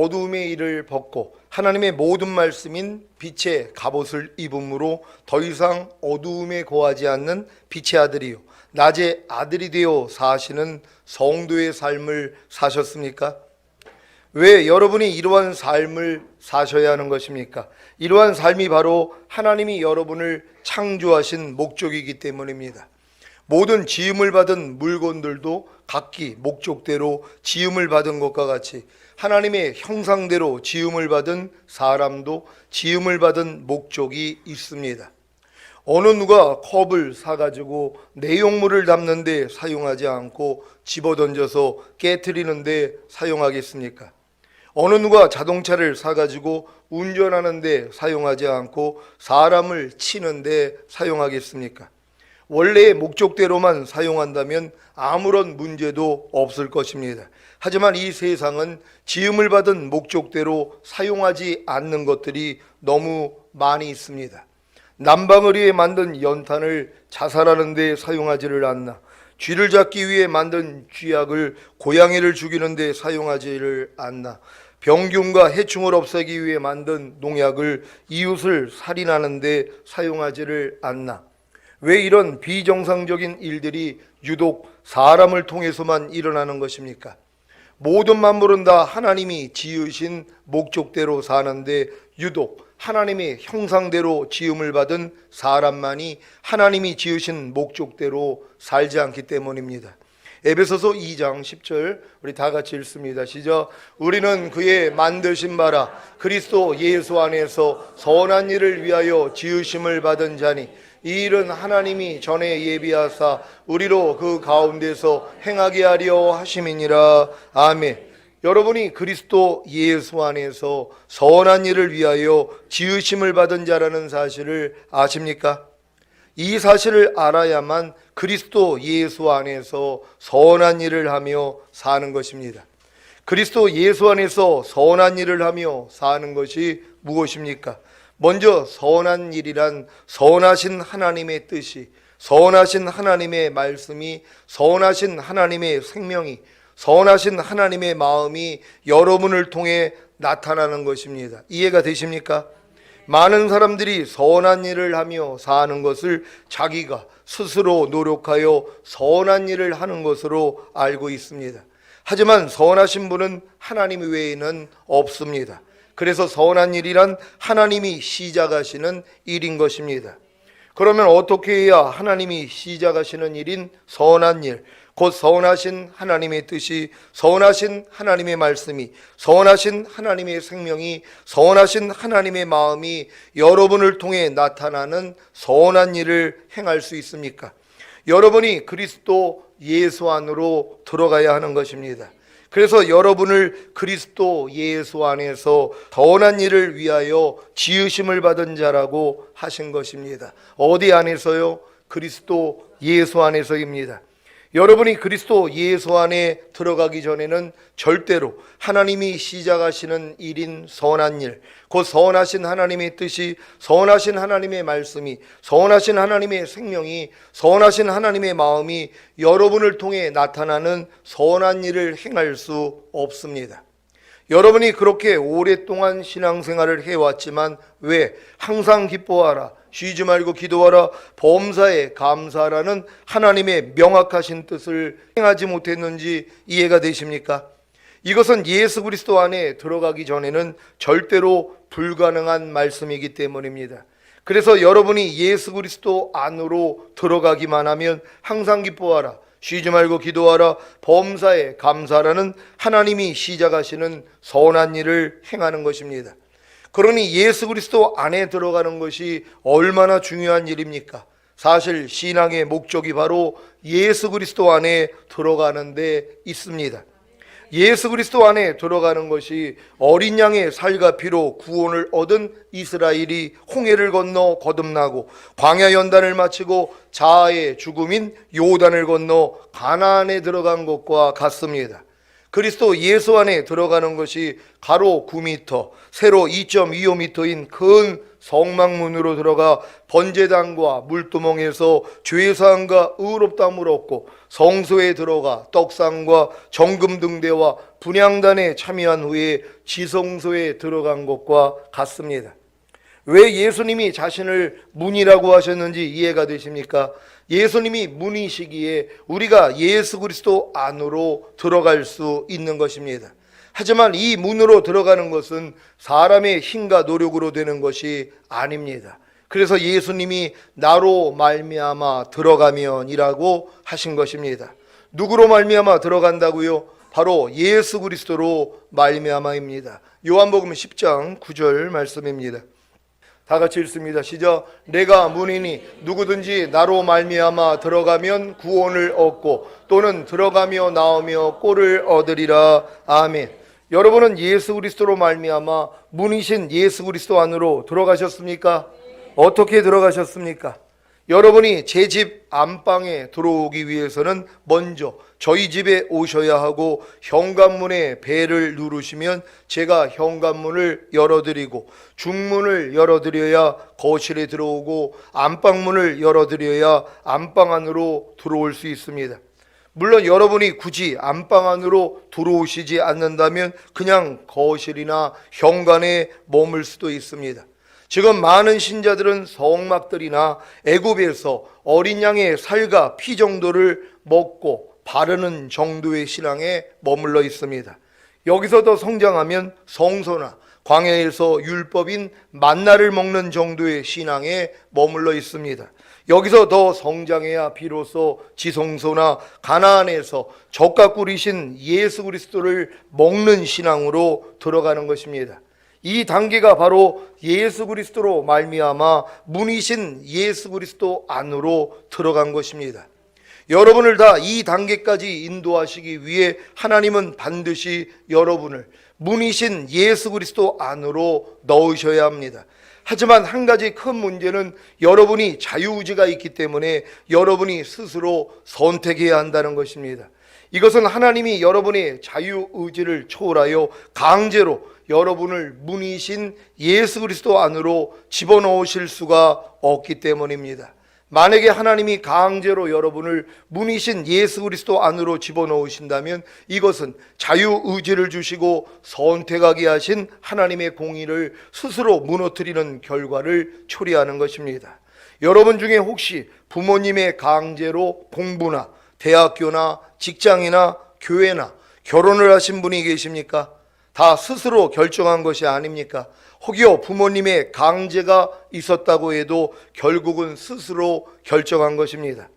어두움의 일을 벗고 하나님의 모든 말씀인 빛의 갑옷을 입음으로 더 이상 어두움에 거하지 않는 빛의 아들이요 낮의 아들이 되어 사시는 성도의 삶을 사셨습니까? 왜 여러분이 이러한 삶을 사셔야 하는 것입니까? 이러한 삶이 바로 하나님이 여러분을 창조하신 목적이기 때문입니다. 모든 지음을 받은 물건들도 각기 목적대로 지음을 받은 것과 같이 하나님의 형상대로 지음을 받은 사람도 지음을 받은 목적이 있습니다. 어느 누가 컵을 사가지고 내용물을 담는 데 사용하지 않고 집어던져서 깨트리는 데 사용하겠습니까? 어느 누가 자동차를 사가지고 운전하는 데 사용하지 않고 사람을 치는 데 사용하겠습니까? 원래의 목적대로만 사용한다면 아무런 문제도 없을 것입니다. 하지만 이 세상은 지음을 받은 목적대로 사용하지 않는 것들이 너무 많이 있습니다. 난방을 만든 연탄을 자살하는 데 사용하지를 않나, 쥐를 잡기 위해 만든 쥐약을 고양이를 죽이는 데 사용하지를 않나, 병균과 해충을 없애기 위해 만든 농약을 이웃을 살인하는 데 사용하지를 않나. 왜 이런 비정상적인 일들이 유독 사람을 통해서만 일어나는 것입니까? 모든 만물은 다 하나님이 지으신 목적대로 사는데 유독 하나님의 형상대로 지음을 받은 사람만이 하나님이 지으신 목적대로 살지 않기 때문입니다. 에베소서 2장 10절 우리 다 같이 읽습니다. 시작. 우리는 그의 만드신 바라 그리스도 예수 안에서 선한 일을 위하여 지으심을 받은 자니 이 일은 하나님이 전에 예비하사 우리로 그 가운데서 행하게 하려 하심이니라. 아멘. 여러분이 그리스도 예수 안에서 선한 일을 위하여 지으심을 받은 자라는 사실을 아십니까? 이 사실을 알아야만 그리스도 예수 안에서 선한 일을 하며 사는 것입니다. 그리스도 예수 안에서 선한 일을 하며 사는 것이 무엇입니까? 먼저 선한 일이란 선하신 하나님의 뜻이, 선하신 하나님의 말씀이, 선하신 하나님의 생명이, 선하신 하나님의 마음이 여러분을 통해 나타나는 것입니다. 이해가 되십니까? 많은 사람들이 선한 일을 하며 사는 것을 자기가 스스로 노력하여 선한 일을 하는 것으로 알고 있습니다. 하지만 선하신 분은 하나님 외에는 없습니다. 그래서 선한 일이란 하나님이 시작하시는 일인 것입니다. 그러면 어떻게 해야 하나님이 시작하시는 일인 선한 일, 곧 선하신 하나님의 뜻이, 선하신 하나님의 말씀이, 선하신 하나님의 생명이, 선하신 하나님의 마음이 여러분을 통해 나타나는 선한 일을 행할 수 있습니까? 여러분이 그리스도 예수 안으로 들어가야 하는 것입니다. 그래서 여러분을 그리스도 예수 안에서 선한 일을 위하여 지으심을 받은 자라고 하신 것입니다. 어디 안에서요? 그리스도 예수 안에서입니다. 여러분이 그리스도 예수 안에 들어가기 전에는 절대로 하나님이 시작하시는 일인 선한 일, 곧 선하신 하나님의 뜻이, 선하신 하나님의 말씀이, 선하신 하나님의 생명이, 선하신 하나님의 마음이 여러분을 통해 나타나는 선한 일을 행할 수 없습니다. 여러분이 그렇게 오랫동안 신앙생활을 해왔지만 왜 항상 기뻐하라, 쉬지 말고 기도하라, 범사에 감사하라는 하나님의 명확하신 뜻을 행하지 못했는지 이해가 되십니까? 이것은 예수 그리스도 안에 들어가기 전에는 절대로 불가능한 말씀이기 때문입니다. 그래서 여러분이 예수 그리스도 안으로 들어가기만 하면 항상 기뻐하라, 쉬지 말고 기도하라, 범사에 감사하라는 하나님이 시작하시는 선한 일을 행하는 것입니다. 그러니 예수 그리스도 안에 들어가는 것이 얼마나 중요한 일입니까? 사실 신앙의 목적이 바로 예수 그리스도 안에 들어가는 데 있습니다. 예수 그리스도 안에 들어가는 것이 어린 양의 살과 피로 구원을 얻은 이스라엘이 홍해를 건너 거듭나고 광야 연단을 마치고 자아의 죽음인 요단을 건너 가나안에 들어간 것과 같습니다. 그리스도 예수 안에 들어가는 것이 가로 9m, 세로 2.25m인 큰 성막문으로 들어가 번제단과 물두멍에서 죄사함과 의롭다함을 얻고 성소에 들어가 떡상과 정금 등대와 분향단에 참여한 후에 지성소에 들어간 것과 같습니다. 왜 예수님이 자신을 문이라고 하셨는지 이해가 되십니까? 예수님이 문이시기에 우리가 예수 그리스도 안으로 들어갈 수 있는 것입니다. 하지만 이 문으로 들어가는 것은 사람의 힘과 노력으로 되는 것이 아닙니다. 그래서 예수님이 나로 말미암아 들어가면이라고 하신 것입니다. 누구로 말미암아 들어간다고요? 바로 예수 그리스도로 말미암아입니다. 요한복음 10장 9절 말씀입니다. 다 같이 읽습니다. 시작. 내가 문이니 누구든지 나로 말미암아 들어가면 구원을 얻고 또는 들어가며 나오며 꼴을 얻으리라. 아멘. 여러분은 예수 그리스도로 말미암아 문이신 예수 그리스도 안으로 들어가셨습니까? 어떻게 들어가셨습니까? 여러분이 제 집 안방에 들어오기 위해서는 먼저 저희 집에 오셔야 하고 현관문에 벨을 누르시면 제가 현관문을 열어드리고 중문을 열어드려야 거실에 들어오고 안방문을 열어드려야 안방 안으로 들어올 수 있습니다. 물론 여러분이 굳이 안방 안으로 들어오시지 않는다면 그냥 거실이나 현관에 머물 수도 있습니다. 지금 많은 신자들은 성막들이나 애굽에서 어린 양의 살과 피 정도를 먹고 바르는 정도의 신앙에 머물러 있습니다. 여기서 더 성장하면 성소나 광야에서 율법인 만나를 먹는 정도의 신앙에 머물러 있습니다. 여기서 더 성장해야 비로소 지성소나 가나안에서 젖과 꿀이신 예수 그리스도를 먹는 신앙으로 들어가는 것입니다. 이 단계가 바로 예수 그리스도로 말미암아 문이신 예수 그리스도 안으로 들어간 것입니다. 여러분을 다 이 단계까지 인도하시기 위해 하나님은 반드시 여러분을 문이신 예수 그리스도 안으로 넣으셔야 합니다. 하지만 한 가지 큰 문제는 여러분이 자유의지가 있기 때문에 여러분이 스스로 선택해야 한다는 것입니다. 이것은 하나님이 여러분의 자유의지를 초월하여 강제로 여러분을 문이신 예수 그리스도 안으로 집어넣으실 수가 없기 때문입니다. 만약에 하나님이 강제로 여러분을 문이신 예수 그리스도 안으로 집어넣으신다면 이것은 자유의지를 주시고 선택하게 하신 하나님의 공의를 스스로 무너뜨리는 결과를 초래하는 것입니다. 여러분 중에 혹시 부모님의 강제로 공부나 대학교나 직장이나 교회나 결혼을 하신 분이 계십니까? 다 스스로 결정한 것이 아닙니까? 혹여 부모님의 강제가 있었다고 해도 결국은 스스로 결정한 것입니다.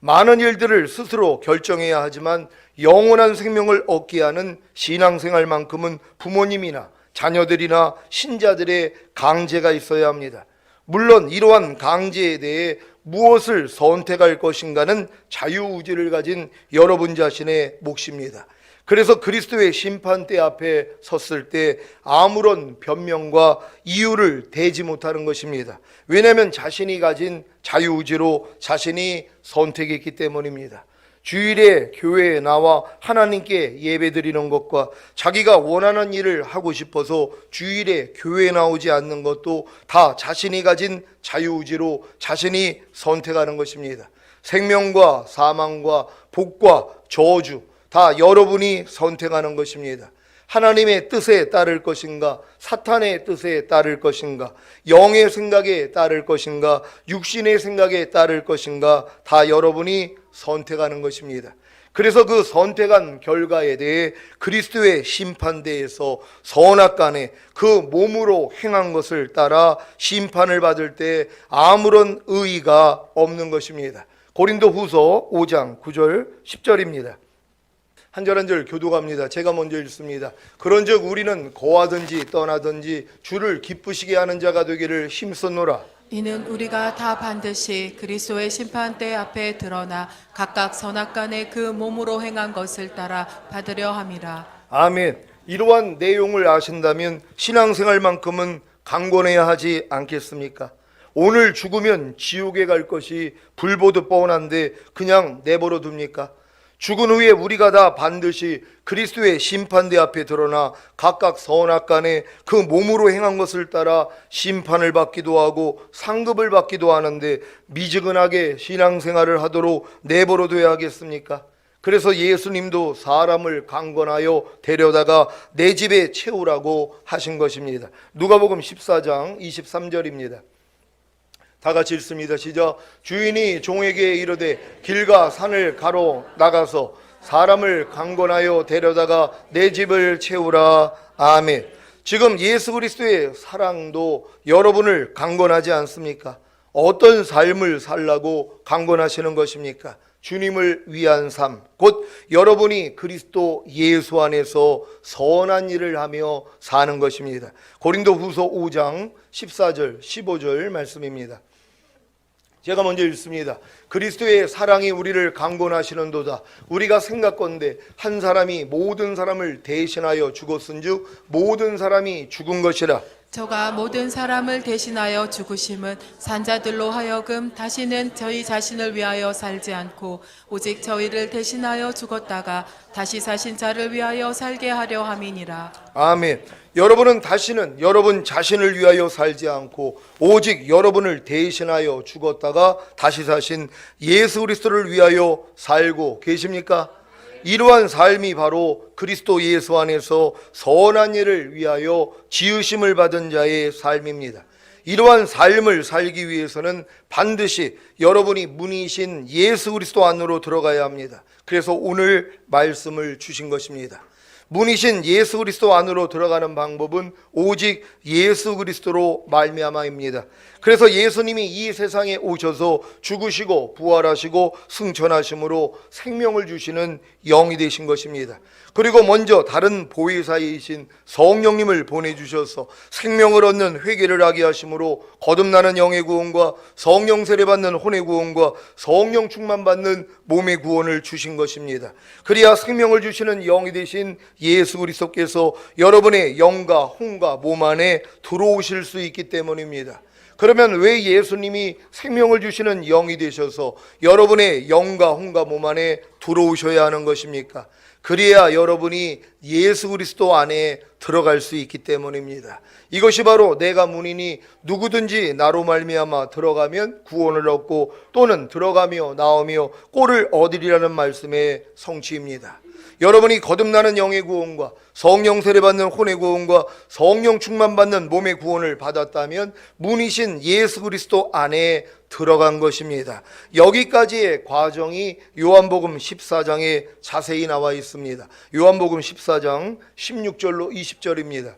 많은 일들을 스스로 결정해야 하지만 영원한 생명을 얻게 하는 신앙생활만큼은 부모님이나 자녀들이나 신자들의 강제가 있어야 합니다. 물론 이러한 강제에 대해 무엇을 선택할 것인가는 자유의지를 가진 여러분 자신의 몫입니다. 그래서 그리스도의 심판대 앞에 섰을 때 아무런 변명과 이유를 대지 못하는 것입니다. 왜냐하면 자신이 가진 자유의지로 자신이 선택했기 때문입니다. 주일에 교회에 나와 하나님께 예배드리는 것과 자기가 원하는 일을 하고 싶어서 주일에 교회에 나오지 않는 것도 다 자신이 가진 자유의지로 자신이 선택하는 것입니다. 생명과 사망과 복과 저주 다 여러분이 선택하는 것입니다. 하나님의 뜻에 따를 것인가, 사탄의 뜻에 따를 것인가, 영의 생각에 따를 것인가, 육신의 생각에 따를 것인가, 다 여러분이 선택하는 것입니다. 그래서 그 선택한 결과에 대해 그리스도의 심판대에서 선악간에 그 몸으로 행한 것을 따라 심판을 받을 때 아무런 의의가 없는 것입니다. 고린도후서 5장 9절 10절입니다. 한 절 한 절 교독합니다. 제가 먼저 읽습니다. 그런즉 우리는 거하든지 떠나든지 주를 기쁘시게 하는 자가 되기를 힘쓰노라. 이는 우리가 다 반드시 그리스도의 심판대 앞에 드러나 각각 선악간에 그 몸으로 행한 것을 따라 받으려 함이라. 아멘. 이러한 내용을 아신다면 신앙생활만큼은 강권해야 하지 않겠습니까? 오늘 죽으면 지옥에 갈 것이 불보듯 뻔한데 그냥 내버려 둡니까? 죽은 후에 우리가 다 반드시 그리스도의 심판대 앞에 드러나 각각 선악간에 그 몸으로 행한 것을 따라 심판을 받기도 하고 상급을 받기도 하는데 미지근하게 신앙생활을 하도록 내버려둬야 하겠습니까? 그래서 예수님도 사람을 강권하여 데려다가 내 집에 채우라고 하신 것입니다. 누가복음 14장 23절입니다. 다 같이 읽습니다. 시작. 주인이 종에게 이르되 길과 산을 가로 나가서 사람을 강권하여 데려다가 내 집을 채우라. 아멘. 지금 예수 그리스도의 사랑도 여러분을 강권하지 않습니까? 어떤 삶을 살라고 강권하시는 것입니까? 주님을 위한 삶, 곧 여러분이 그리스도 예수 안에서 선한 일을 하며 사는 것입니다. 고린도후서 5장 14절 15절 말씀입니다. 제가 먼저 읽습니다. 그리스도의 사랑이 우리를 강권하시는도다. 우리가 생각건대 한 사람이 모든 사람을 대신하여 죽었은즉 모든 사람이 죽은 것이라. 저가 모든 사람을 대신하여 죽으심은 산자들로 하여금 다시는 저희 자신을 위하여 살지 않고 오직 저희를 대신하여 죽었다가 다시 사신 자를 위하여 살게 하려 함이니라. 아멘. 여러분은 다시는 여러분 자신을 위하여 살지 않고 오직 여러분을 대신하여 죽었다가 다시 사신 예수 그리스도를 위하여 살고 계십니까? 이러한 삶이 바로 그리스도 예수 안에서 선한 일을 위하여 지으심을 받은 자의 삶입니다. 이러한 삶을 살기 위해서는 반드시 여러분이 문이신 예수 그리스도 안으로 들어가야 합니다. 그래서 오늘 말씀을 주신 것입니다. 문이신 예수 그리스도 안으로 들어가는 방법은 오직 예수 그리스도로 말미암아입니다. 그래서 예수님이 이 세상에 오셔서 죽으시고 부활하시고 승천하심으로 생명을 주시는 영이 되신 것입니다. 그리고 먼저 다른 보혜사이신 성령님을 보내주셔서 생명을 얻는 회개를 하게 하심으로 거듭나는 영의 구원과 성령 세례 받는 혼의 구원과 성령 충만 받는 몸의 구원을 주신 것입니다. 그래야 생명을 주시는 영이 되신 예수 그리스도께서 여러분의 영과 혼과 몸 안에 들어오실 수 있기 때문입니다. 그러면 왜 예수님이 생명을 주시는 영이 되셔서 여러분의 영과 혼과 몸 안에 들어오셔야 하는 것입니까? 그래야 여러분이 예수 그리스도 안에 들어갈 수 있기 때문입니다. 이것이 바로 내가 문이니 누구든지 나로 말미암아 들어가면 구원을 얻고 또는 들어가며 나오며 꼴을 얻으리라는 말씀의 성취입니다. 여러분이 거듭나는 영의 구원과 성령 세례 받는 혼의 구원과 성령 충만 받는 몸의 구원을 받았다면 문이신 예수 그리스도 안에 들어간 것입니다. 여기까지의 과정이 요한복음 14장에 자세히 나와 있습니다. 요한복음 14장 16절로 20절입니다.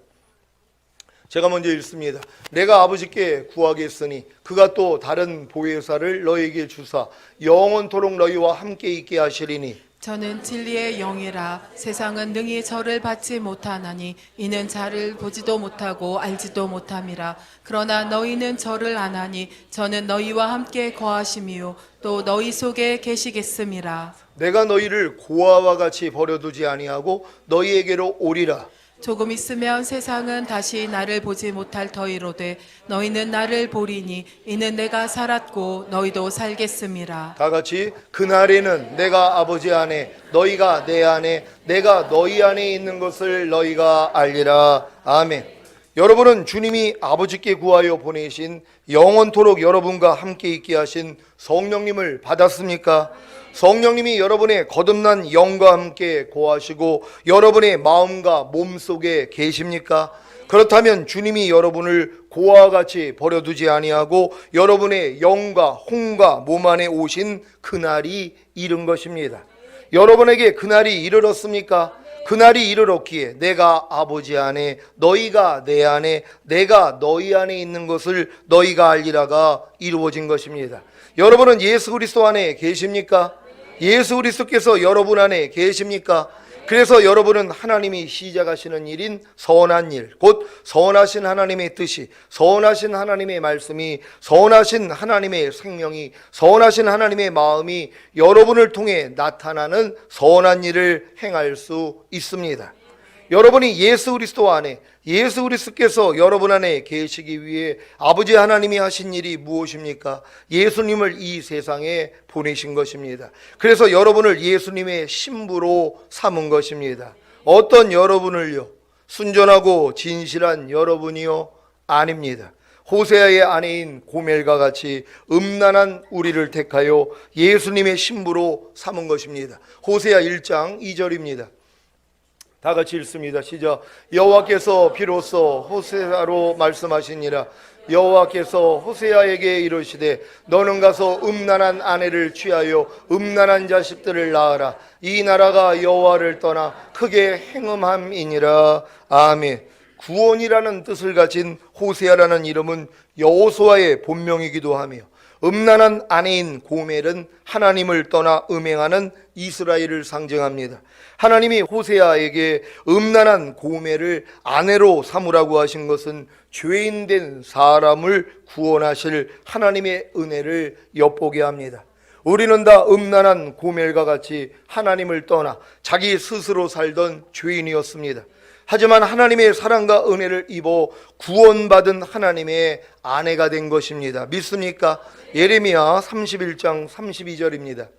제가 먼저 읽습니다. 내가 아버지께 구하겠으니 그가 또 다른 보혜사를 너희에게 주사 영원토록 너희와 함께 있게 하시리니 저는 진리의 영이라 세상은 능히 저를 받지 못하나니 이는 자를 보지도 못하고 알지도 못함이라. 그러나 너희는 저를 아나니 저는 너희와 함께 거하심이요 또 너희 속에 계시겠음이라. 내가 너희를 고아와 같이 버려두지 아니하고 너희에게로 오리라. 조금 있으면 세상은 다시 나를 보지 못할 터이로되 너희는 나를 보리니 이는 내가 살았고 너희도 살겠음이라. 다 같이 그날에는 내가 아버지 안에 너희가 내 안에 내가 너희 안에 있는 것을 너희가 알리라. 아멘. 여러분은 주님이 아버지께 구하여 보내신 영원토록 여러분과 함께 있게 하신 성령님을 받았습니까? 성령님이 여러분의 거듭난 영과 함께 거하시고 여러분의 마음과 몸 속에 계십니까? 그렇다면 주님이 여러분을 고아와 같이 버려두지 아니하고 여러분의 영과 혼과 몸 안에 오신 그날이 이른 것입니다. 여러분에게 그날이 이르렀습니까? 그날이 이르렀기에 내가 아버지 안에 너희가 내 안에 내가 너희 안에 있는 것을 너희가 알리라가 이루어진 것입니다. 여러분은 예수 그리스도 안에 계십니까? 예수 그리스도께서 여러분 안에 계십니까? 그래서 여러분은 하나님이 시작하시는 일인 선한 일, 곧 선하신 하나님의 뜻이, 선하신 하나님의 말씀이, 선하신 하나님의 생명이, 선하신 하나님의 마음이 여러분을 통해 나타나는 선한 일을 행할 수 있습니다. 여러분이 예수 그리스도 안에, 예수 그리스도께서 여러분 안에 계시기 위해 아버지 하나님이 하신 일이 무엇입니까? 예수님을 이 세상에 보내신 것입니다. 그래서 여러분을 예수님의 신부로 삼은 것입니다. 어떤 여러분을요? 순전하고 진실한 여러분이요? 아닙니다. 호세아의 아내인 고멜과 같이 음란한 우리를 택하여 예수님의 신부로 삼은 것입니다. 호세아 1장 2절입니다. 다 같이 읽습니다. 시작. 여호와께서 비로소 호세아로 말씀하시니라. 여호와께서 호세아에게 이르시되 너는 가서 음란한 아내를 취하여 음란한 자식들을 낳아라. 이 나라가 여호와를 떠나 크게 행음함이니라. 아멘. 구원이라는 뜻을 가진 호세아라는 이름은 여호수아의 본명이기도 하며 음란한 아내인 고멜은 하나님을 떠나 음행하는 이스라엘을 상징합니다. 하나님이 호세아에게 음란한 고멜을 아내로 삼으라고 하신 것은 죄인된 사람을 구원하실 하나님의 은혜를 엿보게 합니다. 우리는 다 음란한 고멜과 같이 하나님을 떠나 자기 스스로 살던 죄인이었습니다. 하지만 하나님의 사랑과 은혜를 입어 구원받은 하나님의 아내가 된 것입니다. 믿습니까? 예레미야 31장 32절입니다.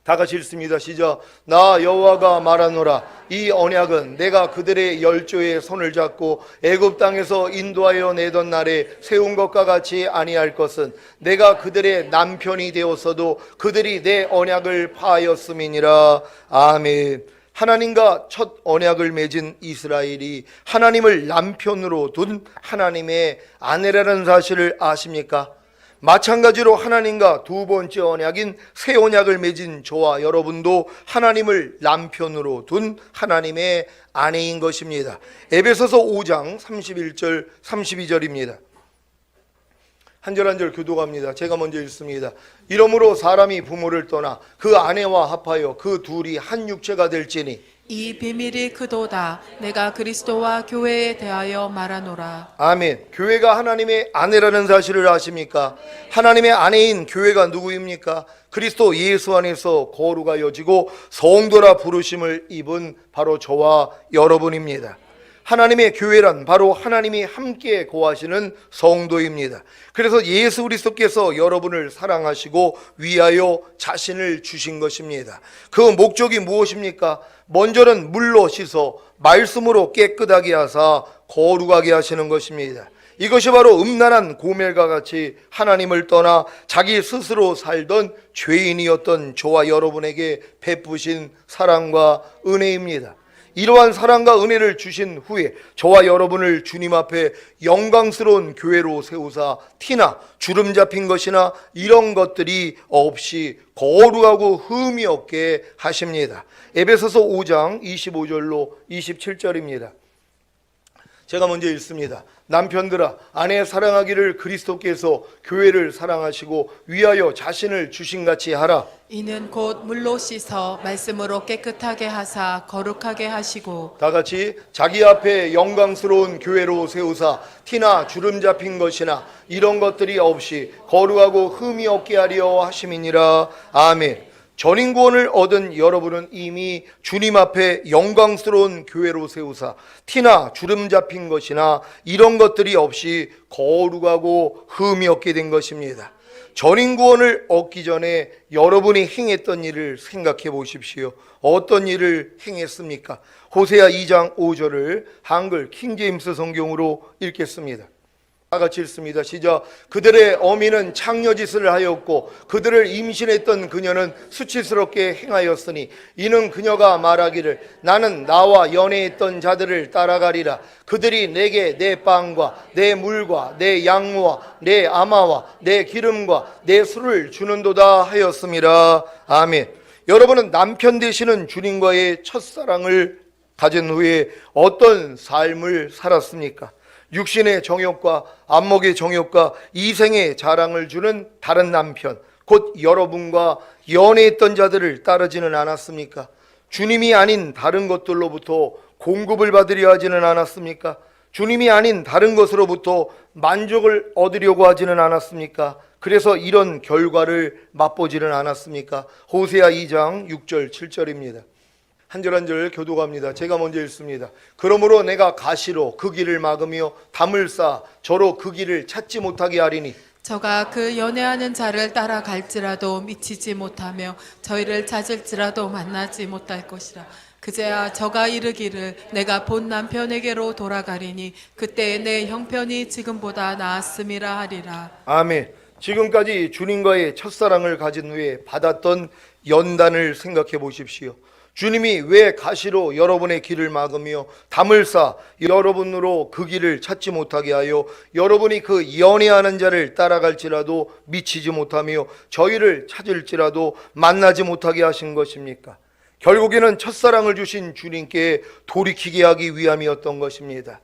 다 같이 읽습니다. 시작. 나 여호와가 말하노라. 이 언약은 내가 그들의 열조의 손을 잡고 애굽 땅에서 인도하여 내던 날에 세운 것과 같이 아니할 것은 내가 그들의 남편이 되었어도 그들이 내 언약을 파하였음이니라. 아멘. 하나님과 첫 언약을 맺은 이스라엘이 하나님을 남편으로 둔 하나님의 아내라는 사실을 아십니까? 마찬가지로 하나님과 두 번째 언약인 새 언약을 맺은 저와 여러분도 하나님을 남편으로 둔 하나님의 아내인 것입니다. 에베소서 5장 31절 32절입니다. 한 절 한 절 교독합니다. 제가 먼저 읽습니다. 이러므로 사람이 부모를 떠나 그 아내와 합하여 그 둘이 한 육체가 될지니 이 비밀이 크도다. 내가 그리스도와 교회에 대하여 말하노라. 아멘. 교회가 하나님의 아내라는 사실을 아십니까? 하나님의 아내인 교회가 누구입니까? 그리스도 예수 안에서 거룩가 여지고 성도라 부르심을 입은 바로 저와 여러분입니다. 하나님의 교회란 바로 하나님이 함께 거하시는 성도입니다. 그래서 예수 그리스도께서 여러분을 사랑하시고 위하여 자신을 주신 것입니다. 그 목적이 무엇입니까? 먼저는 물로 씻어 말씀으로 깨끗하게 하사 거룩하게 하시는 것입니다. 이것이 바로 음란한 고멜과 같이 하나님을 떠나 자기 스스로 살던 죄인이었던 저와 여러분에게 베푸신 사랑과 은혜입니다. 이러한 사랑과 은혜를 주신 후에 저와 여러분을 주님 앞에 영광스러운 교회로 세우사 티나 주름 잡힌 것이나 이런 것들이 없이 거룩하고 흠이 없게 하십니다. 에베소서 5장 25절로 27절입니다. 제가 먼저 읽습니다. 남편들아 아내 사랑하기를 그리스도께서 교회를 사랑하시고 위하여 자신을 주신같이 하라. 이는 곧 물로 씻어 말씀으로 깨끗하게 하사 거룩하게 하시고 다 같이 자기 앞에 영광스러운 교회로 세우사 티나 주름 잡힌 것이나 이런 것들이 없이 거룩하고 흠이 없게 하려 하심이니라. 아멘. 전인구원을 얻은 여러분은 이미 주님 앞에 영광스러운 교회로 세우사 티나 주름 잡힌 것이나 이런 것들이 없이 거룩하고 흠이 없게 된 것입니다. 전인구원을 얻기 전에 여러분이 행했던 일을 생각해 보십시오. 어떤 일을 행했습니까? 호세아 2장 5절을 한글 킹제임스 성경으로 읽겠습니다. 다 같이 읽습니다. 시작. 그들의 어미는 창녀짓을 하였고 그들을 임신했던 그녀는 수치스럽게 행하였으니 이는 그녀가 말하기를 나는 나와 연애했던 자들을 따라가리라. 그들이 내게 내 빵과 내 물과 내 양모와 내 아마와 내 기름과 내 술을 주는도다 하였음이라. 아멘. 여러분은 남편 되시는 주님과의 첫사랑을 가진 후에 어떤 삶을 살았습니까? 육신의 정욕과 안목의 정욕과 이생의 자랑을 주는 다른 남편, 곧 여러분과 연애했던 자들을 따르지는 않았습니까? 주님이 아닌 다른 것들로부터 공급을 받으려 하지는 않았습니까? 주님이 아닌 다른 것으로부터 만족을 얻으려고 하지는 않았습니까? 그래서 이런 결과를 맛보지는 않았습니까? 호세아 2장 6절 7절입니다. 한 절 한 절 교독합니다. 제가 먼저 읽습니다. 그러므로 내가 가시로 그 길을 막으며 담을 쌓아 저로 그 길을 찾지 못하게 하리니 저가 그 연애하는 자를 따라갈지라도 미치지 못하며 저희를 찾을지라도 만나지 못할 것이라. 그제야 저가 이르기를 내가 본 남편에게로 돌아가리니 그때 내 형편이 지금보다 나았음이라 하리라. 아멘. 지금까지 주님과의 첫사랑을 가진 후에 받았던 연단을 생각해 보십시오. 주님이 왜 가시로 여러분의 길을 막으며 담을 쌓아 여러분으로 그 길을 찾지 못하게 하여 여러분이 그 연애하는 자를 따라갈지라도 미치지 못하며 저희를 찾을지라도 만나지 못하게 하신 것입니까? 결국에는 첫사랑을 주신 주님께 돌이키게 하기 위함이었던 것입니다.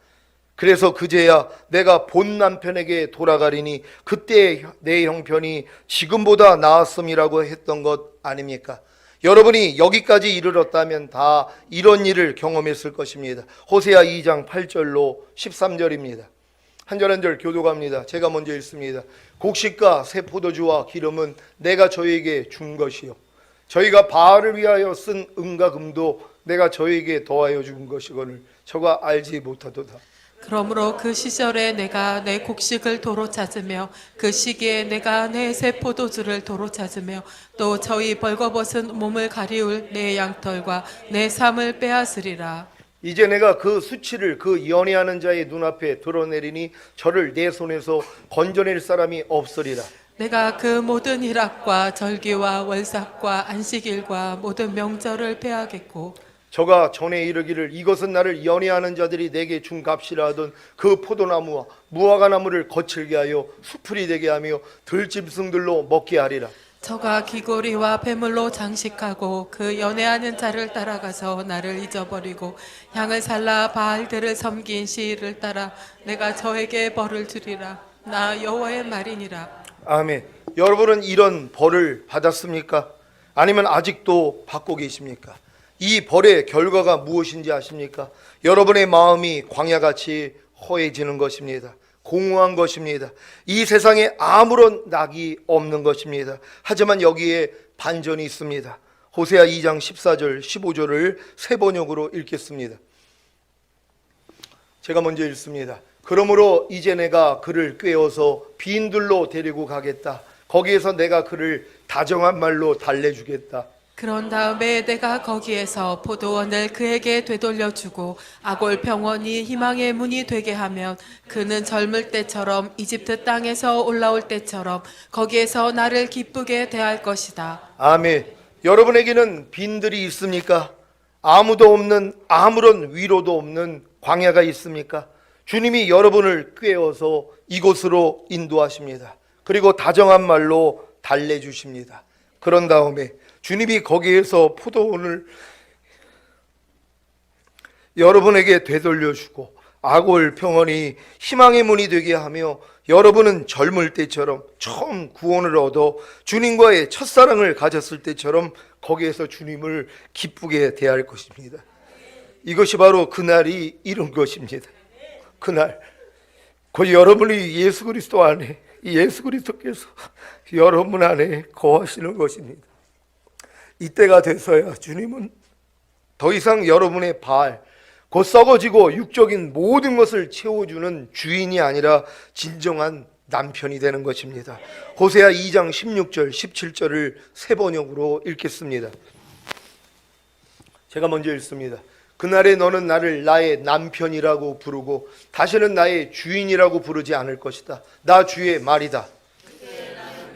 그래서 그제야 내가 본 남편에게 돌아가리니 그때 내 형편이 지금보다 나았음이라고 했던 것 아닙니까? 여러분이 여기까지 이르렀다면 다 이런 일을 경험했을 것입니다. 호세아 2장 8절로 13절입니다. 한 절 한 절 교독합니다. 제가 먼저 읽습니다. 곡식과 새 포도주와 기름은 내가 저에게 준 것이요 저희가 바알을 위하여 쓴 은과 금도 내가 저에게 더하여 준 것이거늘 저가 알지 못하도다. 그러므로 그 시절에 내가 내 곡식을 도로 찾으며 그 시기에 내가 내 새 포도주를 도로 찾으며 또 저희 벌거벗은 몸을 가리울 내 양털과 내 삶을 빼앗으리라. 이제 내가 그 수치를 그 연애하는 자의 눈앞에 드러내리니 저를 내 손에서 건져낼 사람이 없으리라. 내가 그 모든 희락과 절기와 월삭과 안식일과 모든 명절을 빼앗겠고 저가 전에 이르기를 이것은 나를 연애하는 자들이 내게 준 값이라 하던 그 포도나무와 무화과나무를 거칠게 하여 수풀이 되게 하며 들짐승들로 먹게 하리라. 저가 귀고리와 폐물로 장식하고 그 연애하는 자를 따라가서 나를 잊어버리고 양을 살라 바알들을 섬긴 시일을 따라 내가 저에게 벌을 주리라. 나 여호와의 말이니라. 아멘. 여러분은 이런 벌을 받았습니까? 아니면 아직도 받고 계십니까? 이 벌의 결과가 무엇인지 아십니까? 여러분의 마음이 광야같이 허해지는 것입니다. 공허한 것입니다. 이 세상에 아무런 낙이 없는 것입니다. 하지만 여기에 반전이 있습니다. 호세아 2장 14절 15절을 새 번역으로 읽겠습니다. 제가 먼저 읽습니다. 그러므로 이제 내가 그를 꾀어서 빈들로 데리고 가겠다. 거기에서 내가 그를 다정한 말로 달래주겠다. 그런 다음에 내가 거기에서 포도원을 그에게 되돌려주고 아골 평원이 희망의 문이 되게 하면 그는 젊을 때처럼 이집트 땅에서 올라올 때처럼 거기에서 나를 기쁘게 대할 것이다. 아멘. 여러분에게는 빈들이 있습니까? 아무도 없는 아무런 위로도 없는 광야가 있습니까? 주님이 여러분을 꾀어서 이곳으로 인도하십니다. 그리고 다정한 말로 달래주십니다. 그런 다음에 주님이 거기에서 포도원을 여러분에게 되돌려주고 아골 평원이 희망의 문이 되게 하며 여러분은 젊을 때처럼 처음 구원을 얻어 주님과의 첫사랑을 가졌을 때처럼 거기에서 주님을 기쁘게 대할 것입니다. 이것이 바로 그날이 이룬 것입니다. 그날 곧 여러분이 예수 그리스도 안에 예수 그리스도께서 여러분 안에 거하시는 것입니다. 이때가 돼서야 주님은 더 이상 여러분의 바알, 곧 썩어지고 육적인 모든 것을 채워주는 주인이 아니라 진정한 남편이 되는 것입니다. 호세아 2장 16절, 17절을 새 번역으로 읽겠습니다. 제가 먼저 읽습니다. 그날에 너는 나를 나의 남편이라고 부르고 다시는 나의 주인이라고 부르지 않을 것이다. 나 주의 말이다.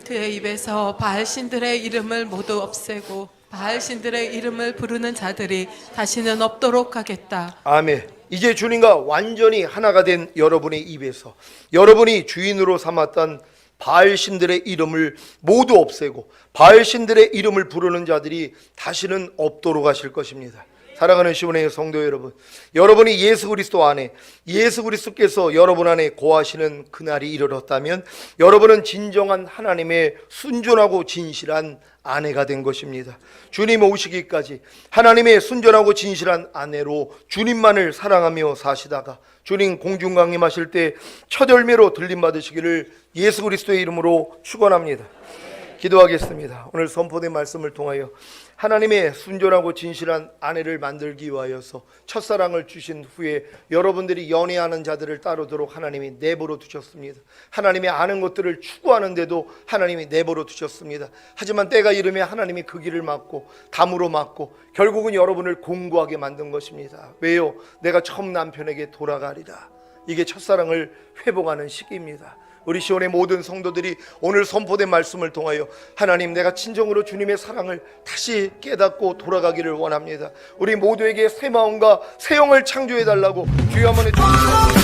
그의 입에서 바알 신들의 이름을 모두 없애고 바알 신들의 이름을 부르는 자들이 다시는 없도록 하겠다. 아멘. 이제 주님과 완전히 하나가 된 여러분의 입에서 여러분이 주인으로 삼았던 바알 신들의 이름을 모두 없애고 바알 신들의 이름을 부르는 자들이 다시는 없도록 하실 것입니다. 사랑하는 시온의 성도 여러분, 여러분이 예수 그리스도 안에 예수 그리스도께서 여러분 안에 거하시는 그날이 이르렀다면 여러분은 진정한 하나님의 순전하고 진실한 아내가 된 것입니다. 주님 오시기까지 하나님의 순전하고 진실한 아내로 주님만을 사랑하며 사시다가 주님 공중 강림하실 때 첫 열매로 들림 받으시기를 예수 그리스도의 이름으로 축원합니다. 기도하겠습니다. 오늘 선포된 말씀을 통하여 하나님의 순전하고 진실한 아내를 만들기 위하여서 첫사랑을 주신 후에 여러분들이 연애하는 자들을 따르도록 하나님이 내버려 두셨습니다. 하나님이 아는 것들을 추구하는데도 하나님이 내버려 두셨습니다. 하지만 때가 이르면 하나님이 그 길을 막고 담으로 막고 결국은 여러분을 공고하게 만든 것입니다. 왜요? 내가 처음 남편에게 돌아가리라. 이게 첫사랑을 회복하는 시기입니다. 우리 시온의 모든 성도들이 오늘 선포된 말씀을 통하여 하나님, 내가 진정으로 주님의 사랑을 다시 깨닫고 돌아가기를 원합니다. 우리 모두에게 새 마음과 새 영을 창조해 달라고 주여 한번 해주십시오.